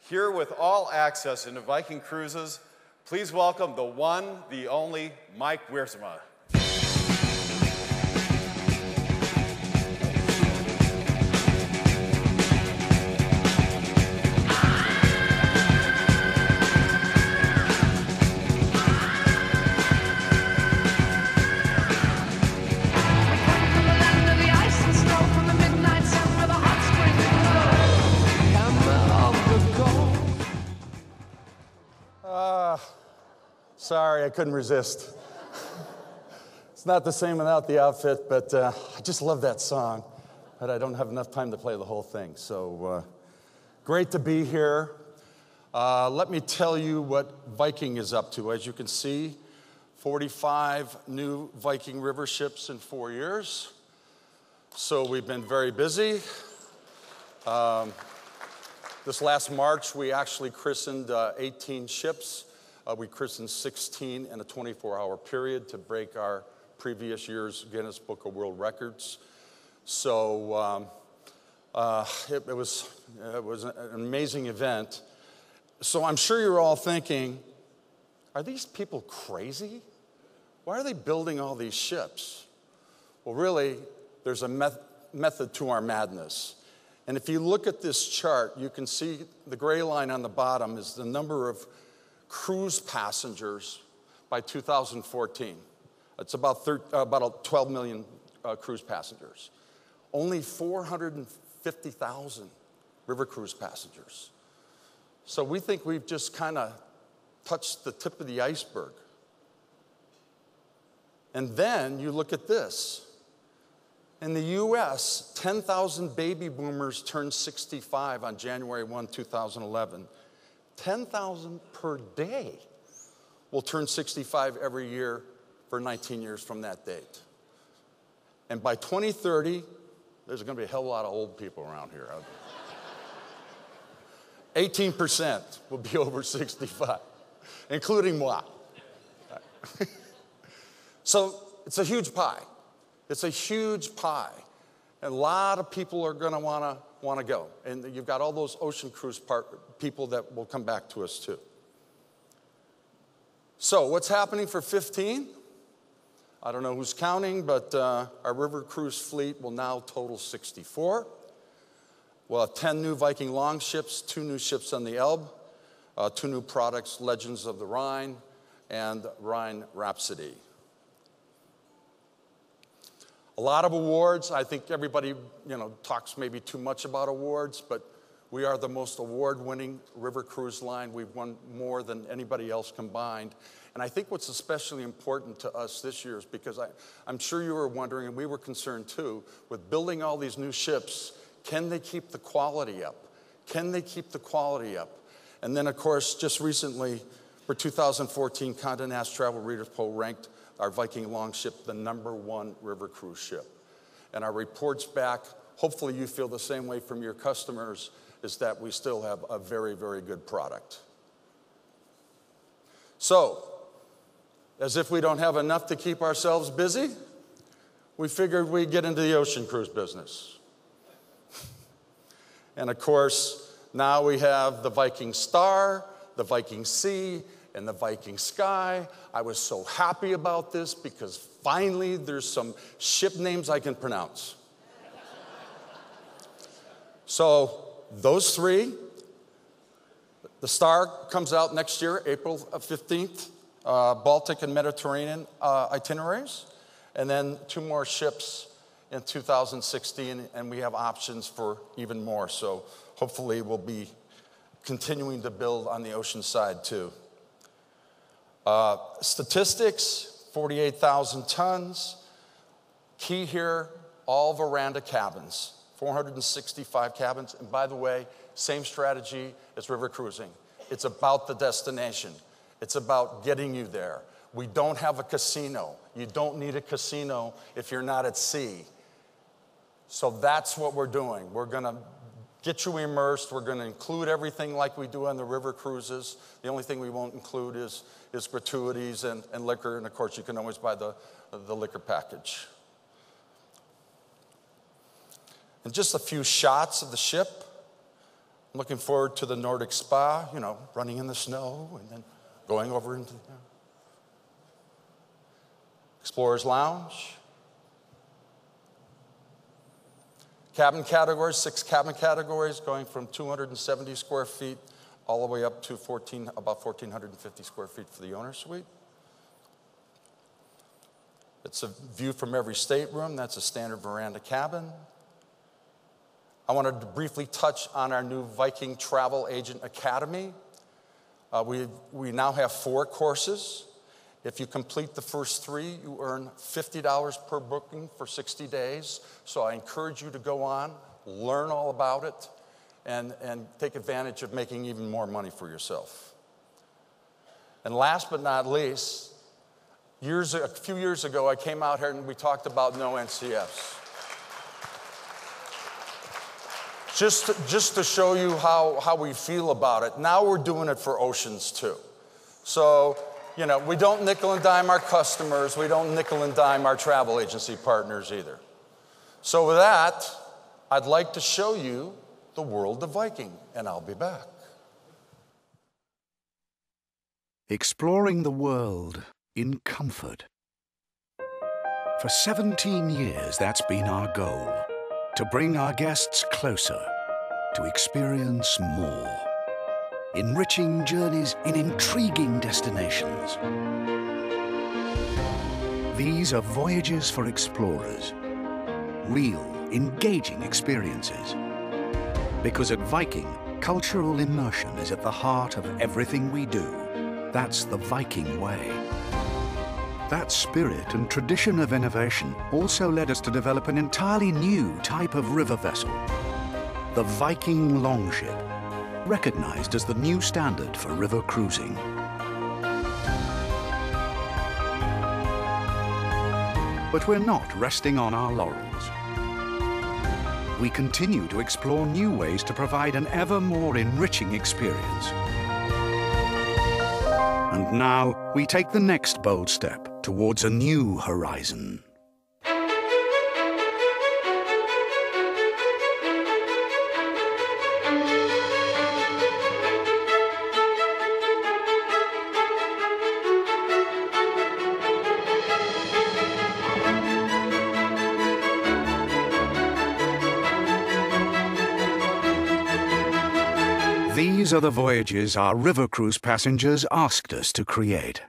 Here with all access into Viking cruises, please welcome the one, the only, Mike Wiersema. Sorry, I couldn't resist. It's not the same without the outfit, but I just love that song. But I don't have enough time to play the whole thing. So great to be here. Let me tell you what Viking is up to. As you can see, 45 new Viking River ships in 4 years. So we've been very busy. This last March, we actually christened 18 ships. We christened 16 in a 24-hour period to break our previous year's Guinness Book of World Records. So it was an amazing event. So I'm sure you're all thinking, are these people crazy? Why are they building all these ships? Well, really, there's a method to our madness. And if you look at this chart, you can see the gray line on the bottom is the number of cruise passengers by 2014. It's about 12 million cruise passengers. Only 450,000 river cruise passengers. So we think we've just kind of touched the tip of the iceberg. And then you look at this. In the US, 10,000 baby boomers turned 65 on January 1, 2011. 10,000 per day will turn 65 every year for 19 years from that date. And by 2030, there's going to be a hell of a lot of old people around here. 18% will be over 65, including moi. So it's a huge pie. It's a huge pie. And a lot of people are going to want to go. And you've got all those ocean cruise people that will come back to us too. So what's happening for 15? I don't know who's counting, but our river cruise fleet will now total 64. We'll have 10 new Viking longships, 2 new ships on the Elbe, 2 new products, Legends of the Rhine and Rhine Rhapsody. A lot of awards. I think everybody, talks maybe too much about awards, but we are the most award-winning river cruise line. We've won more than anybody else combined. And I think what's especially important to us this year is because I'm sure you were wondering, and we were concerned too, with building all these new ships, can they keep the quality up? Can they keep the quality up? And then, of course, just recently, for 2014, Condé Nast Travel Readers Poll ranked our Viking Longship the #1 river cruise ship. And our reports back, hopefully you feel the same way from your customers, is that we still have a very, very good product. So, as if we don't have enough to keep ourselves busy, we figured we'd get into the ocean cruise business. And of course, now we have the Viking Star, the Viking Sea, and the Viking Sky. I was so happy about this because finally there's some ship names I can pronounce. So those 3, the Star comes out next year, April 15th, Baltic and Mediterranean itineraries, and then 2 more ships in 2016, and we have options for even more. So hopefully we'll be continuing to build on the ocean side too. Statistics, 48,000 tons. Key here, all veranda cabins, 465 cabins. And by the way, same strategy as river cruising. It's about the destination. It's about getting you there. We don't have a casino. You don't need a casino if you're not at sea. So that's what we're doing. We're going to get you immersed. We're going to include everything like we do on the river cruises. The only thing we won't include is gratuities and liquor. And of course, you can always buy the liquor package. And just a few shots of the ship. I'm looking forward to the Nordic spa, running in the snow and then going over into the Explorer's Lounge. Cabin categories, 6 cabin categories, going from 270 square feet all the way up to about 1,450 square feet for the owner suite. It's a view from every stateroom. That's a standard veranda cabin. I wanted to briefly touch on our new Viking Travel Agent Academy. We now have 4 courses. If you complete the first 3, you earn $50 per booking for 60 days. So I encourage you to go on, learn all about it, and take advantage of making even more money for yourself. And last but not least, a few years ago, I came out here and we talked about no NCFs. Just to show you how we feel about it. Now we're doing it for Oceans too. So, we don't nickel and dime our customers. We don't nickel and dime our travel agency partners either. So with that, I'd like to show you the world of Viking, and I'll be back. Exploring the world in comfort. For 17 years, that's been our goal. To bring our guests closer, to experience more. Enriching journeys in intriguing destinations. These are voyages for explorers. Real, engaging experiences. Because at Viking, cultural immersion is at the heart of everything we do. That's the Viking way. That spirit and tradition of innovation also led us to develop an entirely new type of river vessel, the Viking Longship, recognized as the new standard for river cruising. But we're not resting on our laurels. We continue to explore new ways to provide an ever more enriching experience. And now, we take the next bold step towards a new horizon. These are the voyages our river cruise passengers asked us to create.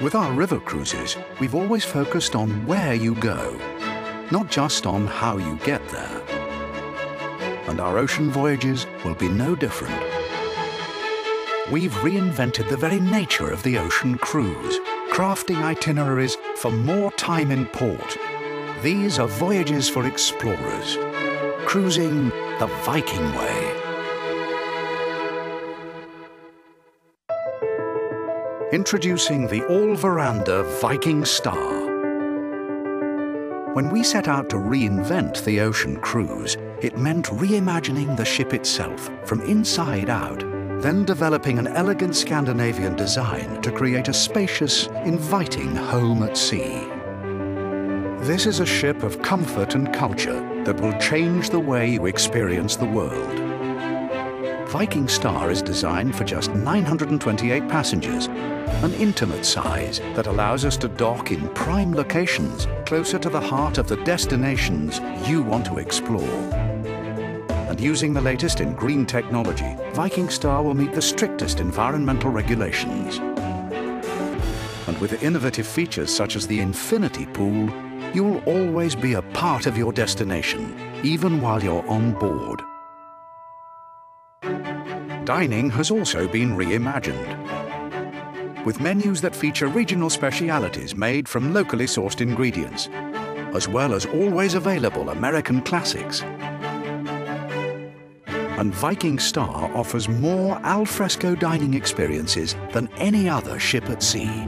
With our river cruises, we've always focused on where you go, not just on how you get there. And our ocean voyages will be no different. We've reinvented the very nature of the ocean cruise, crafting itineraries for more time in port. These are voyages for explorers, cruising the Viking way. Introducing the all-veranda Viking Star. When we set out to reinvent the ocean cruise, it meant reimagining the ship itself from inside out, then developing an elegant Scandinavian design to create a spacious, inviting home at sea. This is a ship of comfort and culture that will change the way you experience the world. Viking Star is designed for just 928 passengers, an intimate size that allows us to dock in prime locations closer to the heart of the destinations you want to explore. And using the latest in green technology, Viking Star will meet the strictest environmental regulations. And with innovative features such as the infinity pool, you'll always be a part of your destination, even while you're on board. Dining has also been reimagined, with menus that feature regional specialities made from locally sourced ingredients, as well as always available American classics. And Viking Star offers more al fresco dining experiences than any other ship at sea.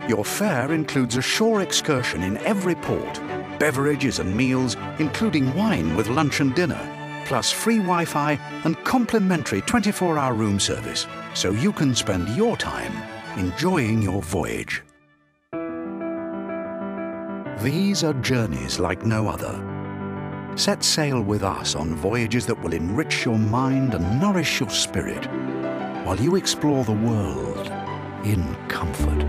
Your fare includes a shore excursion in every port, beverages and meals, including wine with lunch and dinner, plus free Wi-Fi and complimentary 24-hour room service, so you can spend your time enjoying your voyage. These are journeys like no other. Set sail with us on voyages that will enrich your mind and nourish your spirit, while you explore the world in comfort.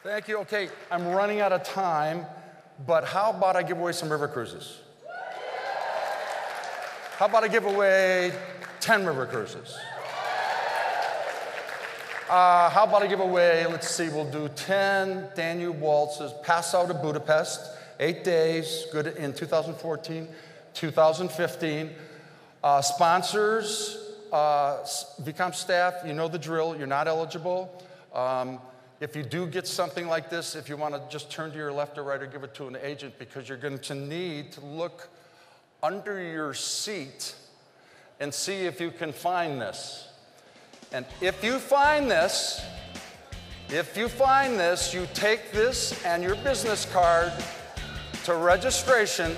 Thank you. Okay, I'm running out of time, but how about I give away some river cruises? How about I give away 10 river cruises? How about I give away, let's see, we'll do 10 Danube waltzes, Passau to Budapest, 8 days, good in 2014, 2015. Sponsors, VCOM staff, you know the drill, you're not eligible. If you do get something like this, if you want to just turn to your left or right or give it to an agent, because you're going to need to look under your seat and see if you can find this. And if you find this, you take this and your business card to registration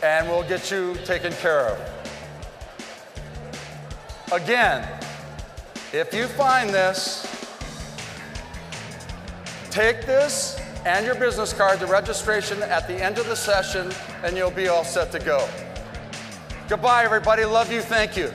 and we'll get you taken care of. Again, if you find this, take this and your business card to registration at the end of the session, and you'll be all set to go. Goodbye, everybody. Love you. Thank you.